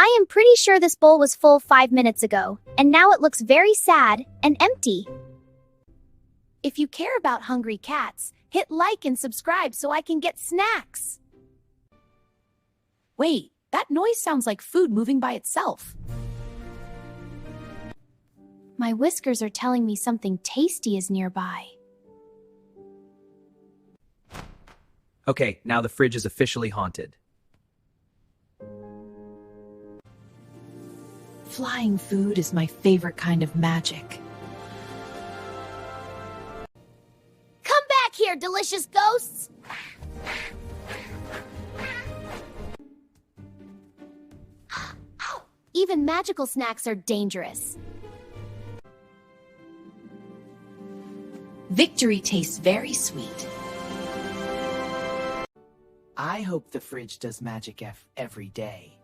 I am pretty sure this bowl was full 5 minutes ago, and now it looks very sad and empty. If you care about hungry cats, hit like and subscribe so I can get snacks. Wait, that noise sounds like food moving by itself. My whiskers are telling me something tasty is nearby. Okay, now the fridge is officially haunted. Flying food is my favorite kind of magic. Come back here, delicious ghosts! Even magical snacks are dangerous. Victory tastes very sweet. I hope the fridge does magic every day.